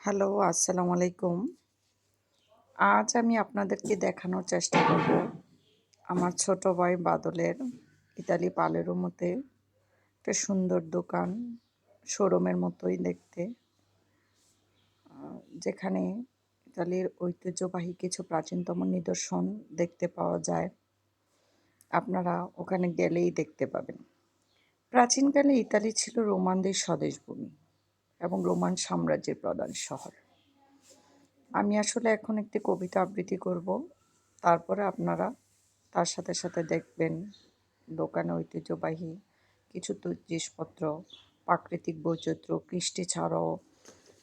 Hello, আসসালামু আলাইকুম। আজ আমি আপনাদেরকে দেখানোর চেষ্টা করব আমার ছোট ভাই বাদলের ইতালি পালেরোমোতে একটা সুন্দর দোকান, শোরুমের মতোই দেখতে, যেখানে ইতালির ঐতিহ্যবাহী কিছু প্রাচীনতম নিদর্শন দেখতে পাওয়া যায়। আপনারা ওখানে গেলেই দেখতে পাবেন। প্রাচীনকালে ইতালি ছিল রোমানদের স্বদেশভূমি এবং রোমান সাম্রাজ্যের প্রধান শহর। আমি আসলে এখন একটি কবিতা আবৃত্তি করব। তারপরে আপনারা তার সাথে সাথে দেখবেন দোকানে ঐতিহ্যবাহী কিছু জিনিসপত্র, প্রাকৃতিক বৈচিত্র্য, কৃষ্টি ছাড়াও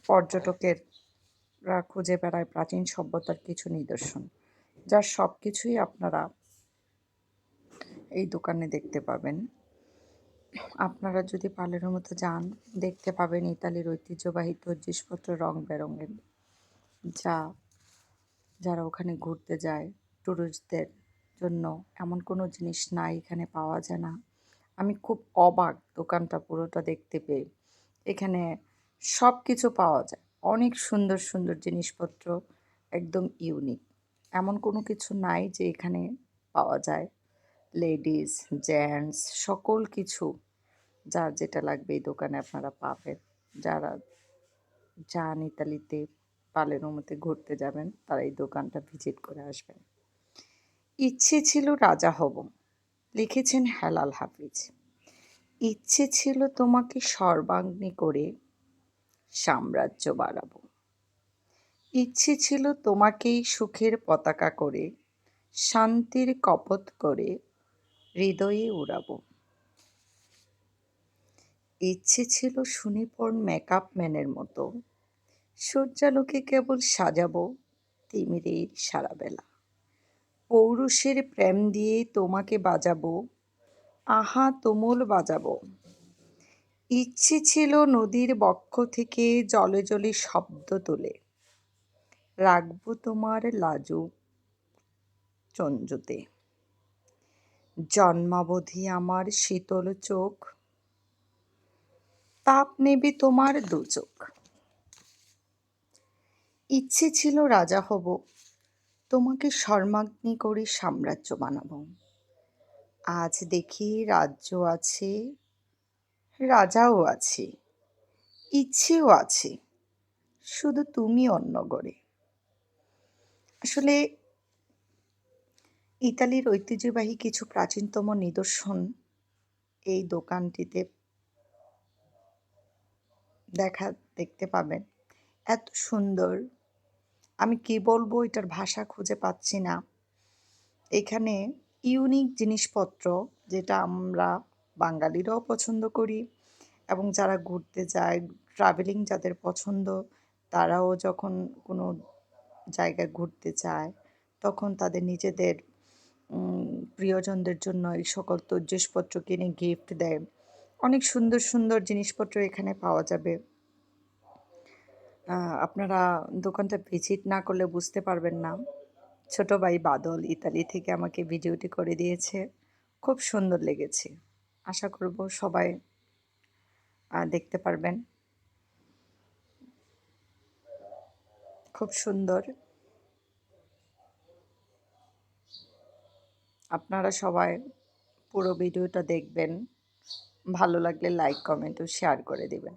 পর্যটকেরা খুঁজে বেড়ায় প্রাচীন সভ্যতার কিছু নিদর্শন, যার সব কিছুই আপনারা এই দোকানে দেখতে পাবেন। আপনারা যদি পালেরোমোতে যান, দেখতে পাবেন ইতালির ঐতিহ্যবাহী জিনিসপত্র রং বেরঙের, যা যারা ওখানে ঘুরতে যায় ট্যুরিস্টদের জন্য এমন কোনো জিনিস নাই এখানে পাওয়া যায় না। আমি খুব অবাক দোকানটা পুরোটা দেখতে পেয়ে। এখানে সব কিছু পাওয়া যায়, অনেক সুন্দর সুন্দর জিনিসপত্র, একদম ইউনিক। এমন কোনো কিছু নাই যে এখানে পাওয়া যায়। লেডিস, জেন্টস সকল কিছু যার যেটা লাগবে এই দোকানে আপনারা পাবেন। যারা যান ইতালিতে পালেরোমোতে ঘুরতে যাবেন তারা এই দোকানটা ভিজিট করে আসবেন। ইচ্ছে ছিল রাজা হব, লিখেছেন হেলাল হাফিজ। ইচ্ছে ছিল তোমাকে সর্বাগ্নি করে সাম্রাজ্য বাড়াবো। ইচ্ছে ছিল তোমাকেই সুখের পতাকা করে শান্তির কপোত করে হৃদয়ে উড়াবো। ইচ্ছে ছিল সুনিপুণ মেকআপ ম্যানের মতো সূর্যালোকে কেবল সাজাবো তিমিরের সারা বেলা। পৌরুষের প্রেম দিয়ে তোমাকে বাজাবো, আহা তুমুল বাজাবো। ইচ্ছে ছিল নদীর বক্ষ থেকে জলে জলে শব্দ তুলে রাখবো তোমার লাজুক চঞ্জুতে। জন্মাবধি আমার শীতল চোখ, তাপ নেবে তোমার দু চোখ। ইচ্ছে ছিল রাজা হব, তোমাকে স্বর্ণাগ্নি করে সাম্রাজ্য বানাবো। আজ দেখি রাজ্য আছে, রাজাও আছে, ইচ্ছেও আছে, শুধু তুমি অন্য গড়ে। আসলে ইতালির ঐতিহ্যবাহী কিছু প্রাচীনতম নিদর্শন এই দোকানটিতে দেখতে পাবেন। এত সুন্দর, আমি কি বলবো, এটার ভাষা খুঁজে পাচ্ছি না। এখানে ইউনিক জিনিসপত্র যেটা আমরা বাঙালিরাও পছন্দ করি, এবং যারা ঘুরতে যায়, ট্রাভেলিং যাদের পছন্দ, তারাও যখন কোনো জায়গায় ঘুরতে যায় তখন তাদের নিজেদের প্রিয়জনদের জন্য এই সকল জিনিসপত্র কিনে গিফট দেয়। অনেক সুন্দর সুন্দর জিনিসপত্র এখানে পাওয়া যাবে। আপনারা দোকানটা ভিজিট না করলে বুঝতে পারবেন না। ছোট ভাই বাদল ইতালি থেকে আমাকে ভিডিওটি করে দিয়েছে, খুব সুন্দর লেগেছে। আশা করব সবাই দেখতে পারবেন। খুব সুন্দর। আপনারা সবাই পুরো ভিডিওটা দেখবেন, ভালো লাগলে লাইক, কমেন্ট ও শেয়ার করে দেবেন।